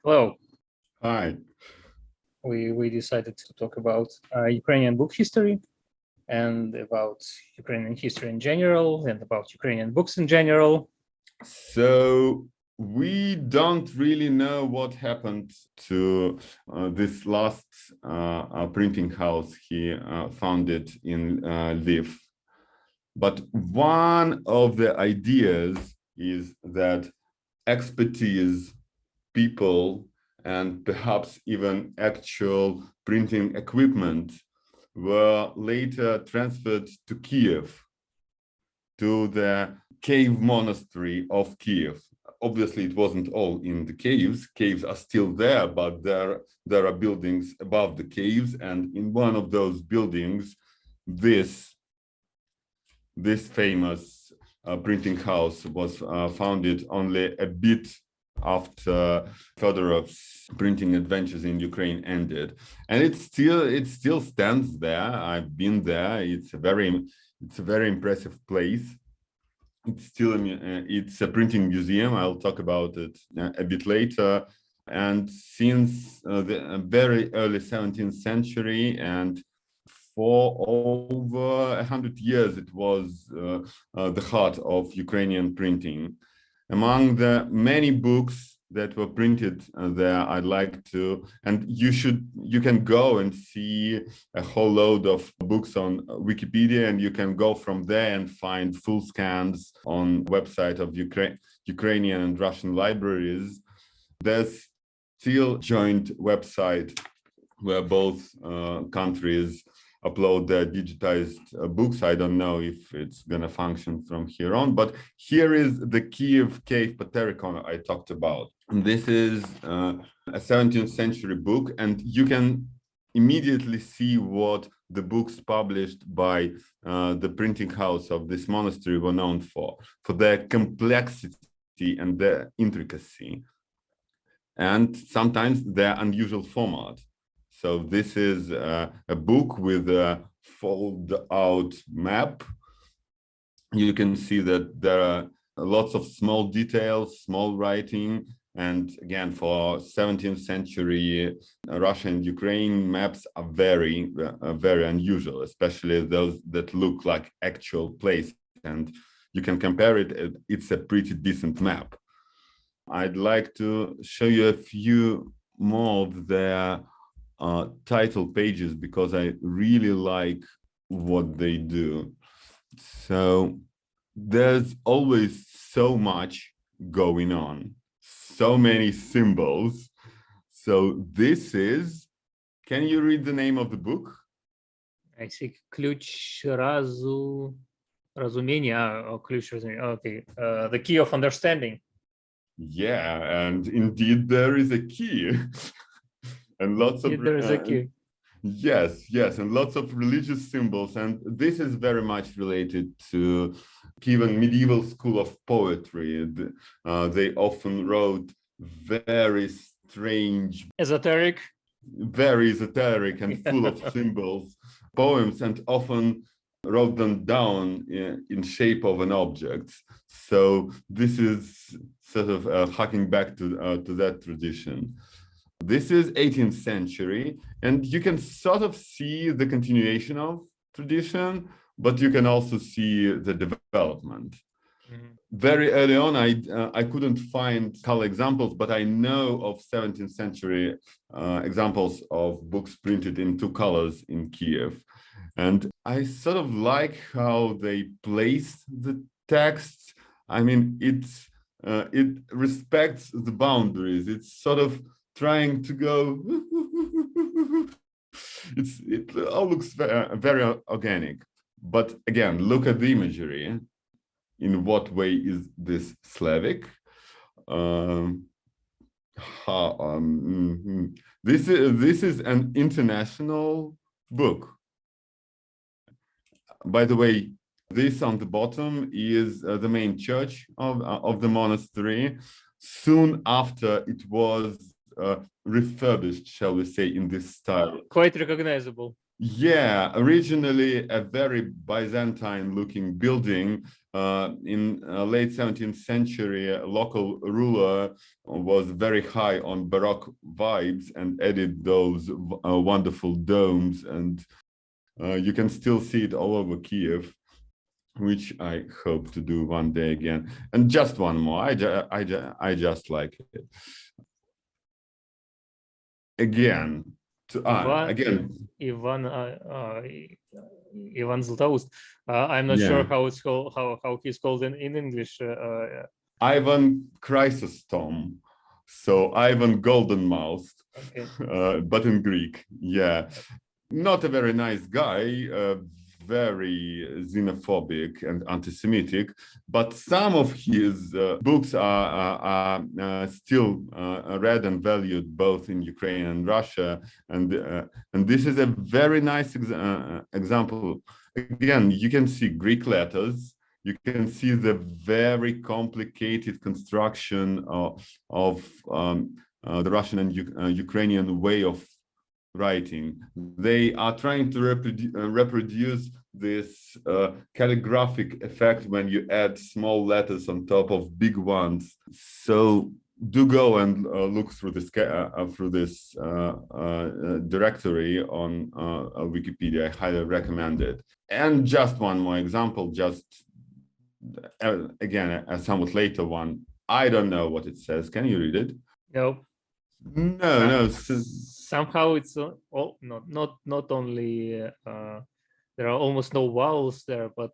Hello. Hi. We decided to talk about Ukrainian book history and about Ukrainian history in general and about Ukrainian books in general. So we don't really know what happened to this last printing house he founded in Lviv. But one of the ideas is that expertise, people, and perhaps even actual printing equipment were later transferred to Kiev, to the cave monastery of Kiev. Obviously, it wasn't all in the caves. Caves are still there, but there are buildings above the caves. And in one of those buildings, this famous printing house was founded only a bit after Fedorov's printing adventures in Ukraine ended, and it still stands there. I've been there. It's a very impressive place. It's a printing museum. I'll talk about it a bit later. And since the very early 17th century and for over 100 years, it was the heart of Ukrainian printing. Among the many books that were printed there, I'd like to, and you can go and see a whole load of books on Wikipedia, and you can go from there and find full scans on website of Ukrainian and Russian libraries. There's still joint website where both countries upload their digitized books. I don't know if it's going to function from here on, but here is the Kiev cave Patericon I talked about. And this is a 17th century book, and you can immediately see what the books published by the printing house of this monastery were known for their complexity and their intricacy, and sometimes their unusual format. So this is a book with a fold-out map. You can see that there are lots of small details, small writing, and again, for 17th century Russia and Ukraine, maps are very unusual, especially those that look like actual places. And you can compare it; it's a pretty decent map. I'd like to show you a few more of their title pages because I really like what they do. So there's always so much going on, so many symbols. So this is, can you read the name of the book? I see ключ разумения. Ключ разумения. Okay, the key of understanding. Yeah, and indeed there is a key. And lots of there is a key. Yes, and lots of religious symbols, and this is very much related to Kievan medieval school of poetry. They often wrote very strange, very esoteric and full of symbols poems, and often wrote them down in shape of an object. So this is sort of harking back to that tradition. This is 18th century, and you can sort of see the continuation of tradition, but you can also see the development. Mm-hmm. Very early on, I couldn't find color examples, but I know of 17th century examples of books printed in two colors in Kiev. And I sort of like how they place the text. I mean, it respects the boundaries. It's sort of trying to go, it all looks very organic. But again, look at the imagery. In what way is this Slavic? This is an international book. By the way, this on the bottom is the main church of the monastery. Soon after it was refurbished, shall we say, in this style. Quite recognizable. Yeah, originally a very Byzantine-looking building. In late 17th century, a local ruler was very high on Baroque vibes and added those wonderful domes, and you can still see it all over Kiev, which I hope to do one day again. And just one more, I just like it. Again, Ivan Zlatoust. I'm not sure yeah, how it's called, how he's called in English. Ivan Chrysostom. So Ivan Goldenmouthed, Okay. but in Greek. Yeah, not a very nice guy, very xenophobic and anti-Semitic, but some of his books are still read and valued both in Ukraine and Russia, and this is a very nice example. Again, you can see Greek letters. You can see the very complicated construction of the Russian and Ukrainian way of writing. They are trying to reproduce this calligraphic effect when you add small letters on top of big ones. So do go and look through this directory on Wikipedia. I highly recommend it. And just one more example, just again a somewhat later one. I don't know what it says. Can you read it? No. No. Somehow it's not only there are almost no vowels there, but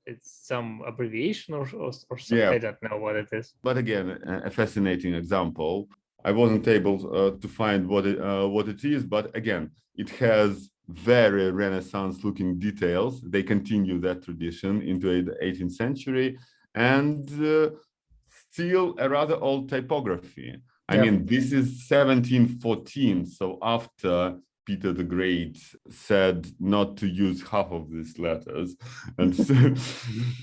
it's some abbreviation or something. Yeah. I don't know what it is. But again, a fascinating example. I wasn't able to find what it is, but again, it has very Renaissance-looking details. They continue that tradition into the 18th century, and still a rather old typography. I mean, this is 1714, so after Peter the Great said not to use half of these letters, and so,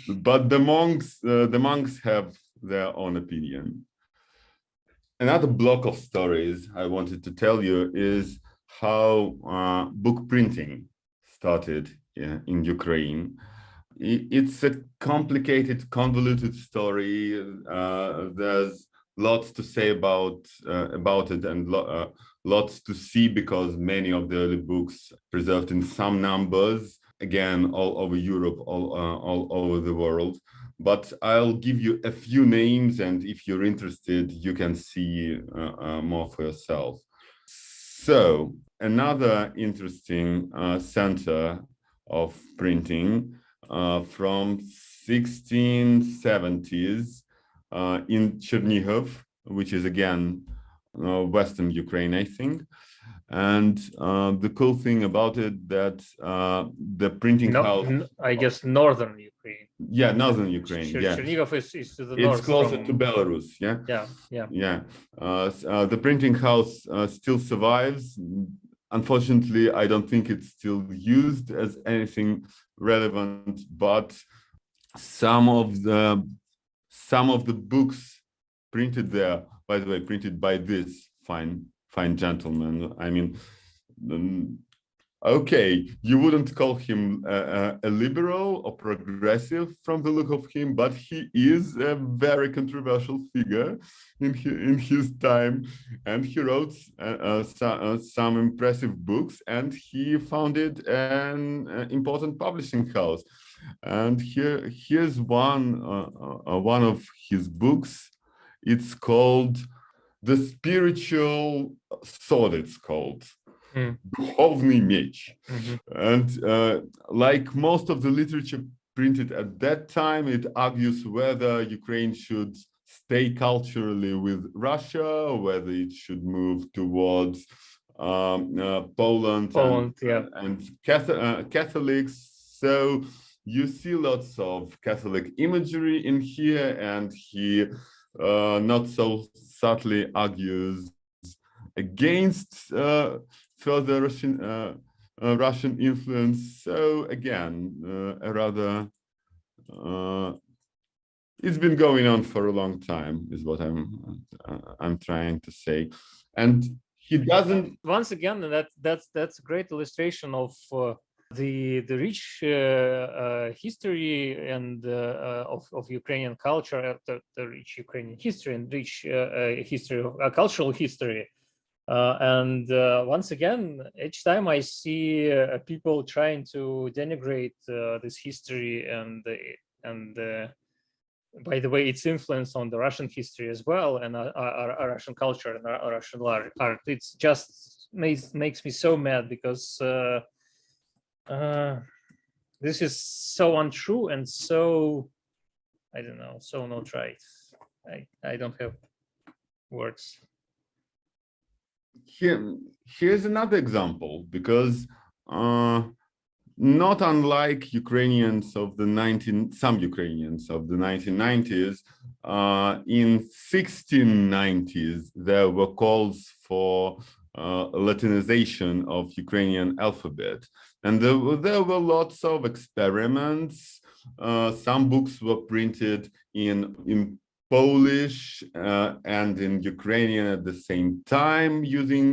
but the monks have their own opinion. Another block of stories I wanted to tell you is how book printing started in Ukraine. It's a complicated, convoluted story. There's lots to say about it, and lots to see, because many of the early books preserved in some numbers, again, all over Europe, all over the world. But I'll give you a few names, and if you're interested, you can see more for yourself. So another interesting center of printing from 1670s in Chernigiv, which is again Western Ukraine, I think. And the cool thing about it that the printing house, I guess northern Ukraine. Yeah, northern Ukraine. Yeah, Chernigiv is to the north. It's closer to Belarus. Yeah. The printing house still survives. Unfortunately, I don't think it's still used as anything relevant, but some of the books printed there, by the way, printed by this fine gentleman. I mean, okay, you wouldn't call him a liberal or progressive from the look of him, but he is a very controversial figure in his time, and he wrote some impressive books, and he founded an important publishing house. And here's one of his books. It's called The Spiritual Sword. It's called. Духовный меч. And like most of the literature printed at that time, it argues whether Ukraine should stay culturally with Russia, or whether it should move towards Poland and Catholics. So you see lots of Catholic imagery in here, and he not so subtly argues against further Russian influence. So again, a rather it's been going on for a long time, is what I'm trying to say. And he doesn't. Once again, that's a great illustration of the rich history and of Ukrainian culture, the rich Ukrainian history and rich history of cultural history. And once again, each time I see people trying to denigrate this history and by the way, its influence on the Russian history as well, and our Russian culture and our Russian art, it's just makes me so mad because this is so untrue and so, I don't know, so not right. I don't have words. Here's another example, because not unlike Ukrainians of the some Ukrainians of the 1990s, in 1690s, there were calls for Latinization of Ukrainian alphabet. And there were lots of experiments. Some books were printed in Polish and in Ukrainian at the same time using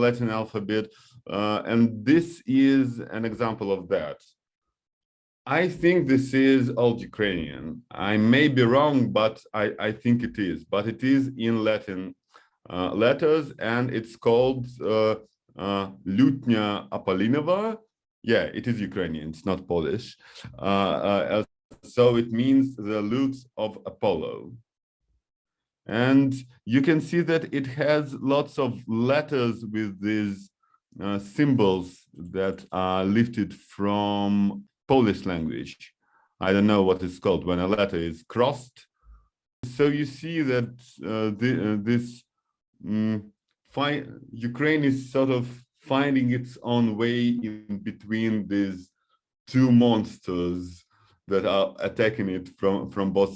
Latin alphabet. And this is an example of that. I think this is old Ukrainian. I may be wrong, but I think it is. But it is in Latin letters, and it's called Lutnia Apollinowa. Yeah, it is Ukrainian. It's not Polish. So it means the lute of Apollo. And you can see that it has lots of letters with these symbols that are lifted from Polish language. I don't know what it's called when a letter is crossed. So you see that Ukraine is sort of finding its own way in between these two monsters that are attacking it from both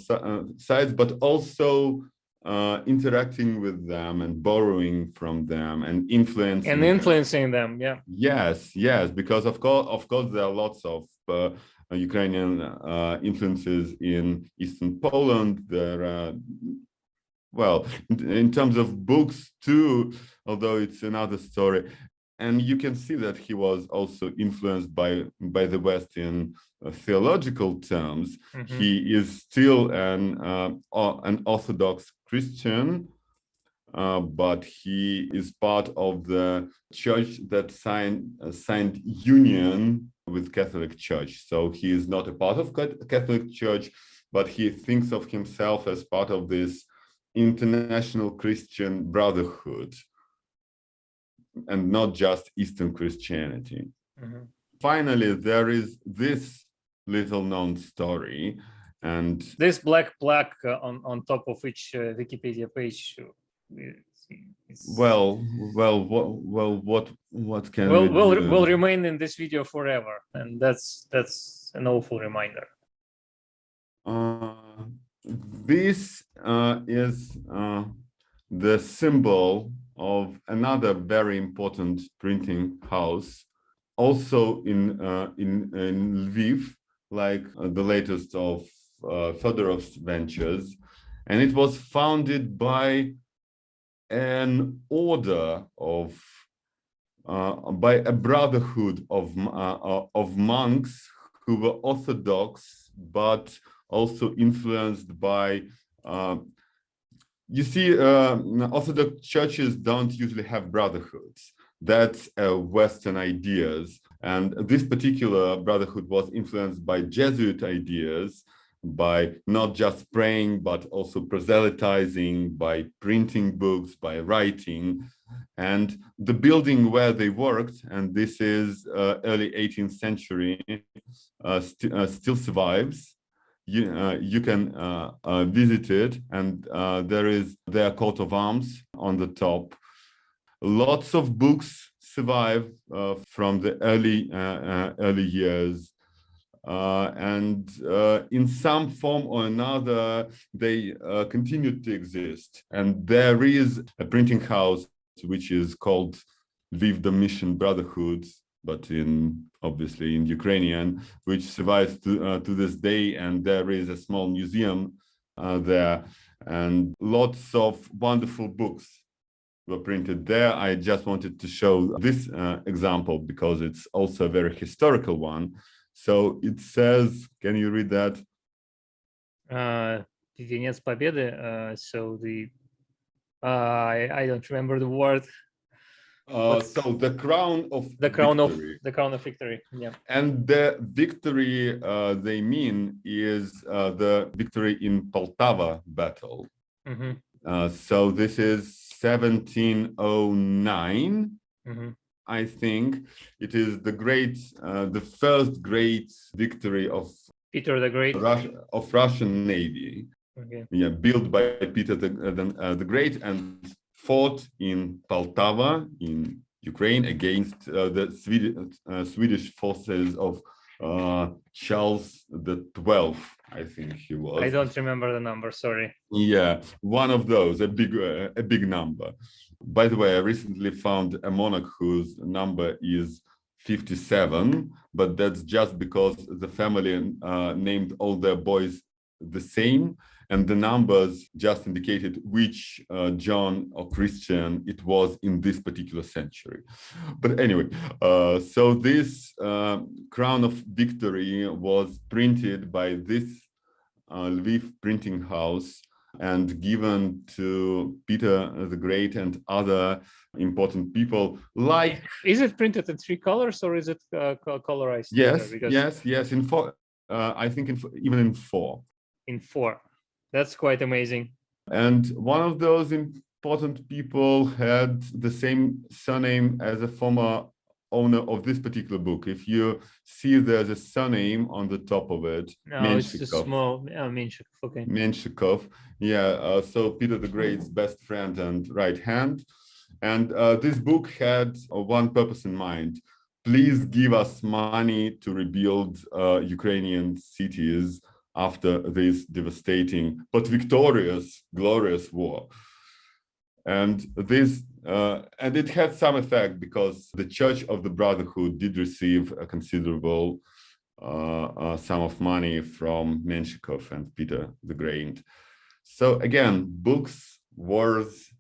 sides, but also interacting with them and borrowing from them and influencing them. Yeah. Yes, because of course there are lots of Ukrainian influences in Eastern Poland. There are, well, in terms of books too, although it's another story. And you can see that he was also influenced by the West in theological terms. Mm-hmm. He is still an Orthodox Christian, but he is part of the church that signed union with Catholic Church. So he is not a part of Catholic Church, but he thinks of himself as part of this international Christian brotherhood, and not just Eastern Christianity. Mm-hmm. Finally, there is this little known story, and this black plaque on top of each Wikipedia page. What can will remain in this video forever, and that's an awful reminder. This is the symbol of another very important printing house, also in Lviv, like the latest of Fedorov's ventures, and it was founded by an order of by a brotherhood of monks who were Orthodox, but also influenced by. You see, Orthodox churches don't usually have brotherhoods. That's Western ideas. And this particular brotherhood was influenced by Jesuit ideas, by not just praying, but also proselytizing, by printing books, by writing. And the building where they worked, and this is early 18th century, still survives. You can visit it, and there is their coat of arms on the top. Lots of books survive from the early years, and in some form or another, they continued to exist. And there is a printing house which is called Lviv Dormition Brotherhood, but obviously in Ukrainian, which survives to this day. And there is a small museum there, and lots of wonderful books were printed there. I just wanted to show this example because it's also a very historical one. So it says, can you read that? Венец Победы. So I don't remember the word. So the crown of victory. The crown of victory. Yeah. And the victory they mean is the victory in Poltava battle. So this is 1709. I think it is the first great victory of Peter the Great of Russian Navy. Yeah, built by Peter the Great and fought in Poltava in Ukraine against the Swedish forces of Charles XII, I think he was. I don't remember the number, sorry. Yeah, one of those, a big number. By the way, I recently found a monarch whose number is 57, but that's just because the family named all their boys the same, and the numbers just indicated which John or Christian it was in this particular century. But anyway, so this crown of victory was printed by this Lviv printing house and given to Peter the Great and other important people. Like, is it printed in 3 colors or is it colorized? Yes, yes. In 4, I think even in 4. In 4. That's quite amazing. And one of those important people had the same surname as a former owner of this particular book. If you see there's a surname on the top of it, no, it's a small Menshikov. Okay. Menshikov. Yeah. So Peter the Great's best friend and right hand. And this book had one purpose in mind. Please give us money to rebuild Ukrainian cities after this devastating but victorious, glorious war. And this and it had some effect because the Church of the Brotherhood did receive a considerable sum of money from Menshikov and Peter the Great. So again, books, wars,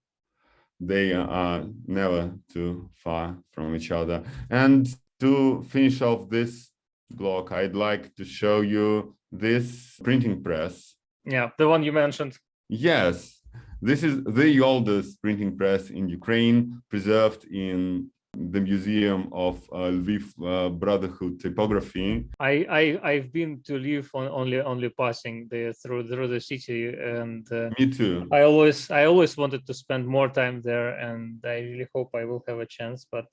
they are never too far from each other. And to finish off this block, I'd like to show you this printing press. Yeah, the one you mentioned. Yes, this is the oldest printing press in Ukraine, preserved in the Museum of Lviv Brotherhood Typography. I've been to Lviv only passing through the city, and me too. I always wanted to spend more time there, and I really hope I will have a chance, but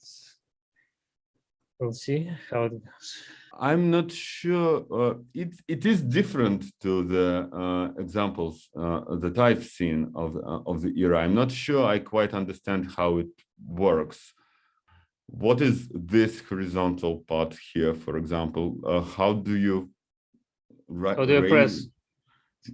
we'll see how it goes. I'm not sure. It is different to the examples that I've seen of the era. I'm not sure I quite understand how it works. What is this horizontal part here, for example? How do you press?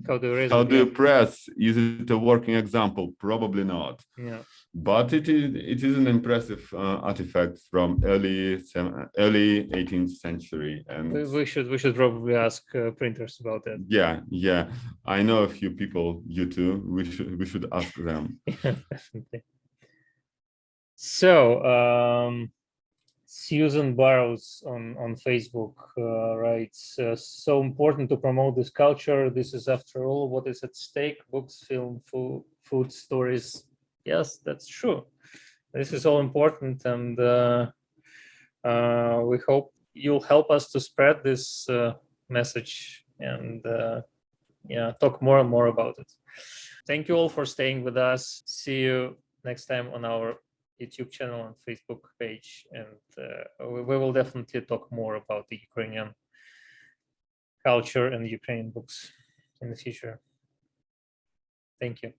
How do you press? Is it a working example? Probably not. Yeah. But it is an impressive artifact from early 18th century, and we should probably ask printers about that. Yeah. I know a few people. You too. We should ask them. Yeah, definitely. So Susan Barrows on Facebook writes, so important to promote this culture. This is, after all, what is at stake: books, film, food, stories. Yes, that's true. This is all important, and we hope you'll help us to spread this message and talk more and more about it. Thank you all for staying with us. See you next time on our YouTube channel and Facebook page, and we will definitely talk more about the Ukrainian culture and Ukrainian books in the future. Thank you.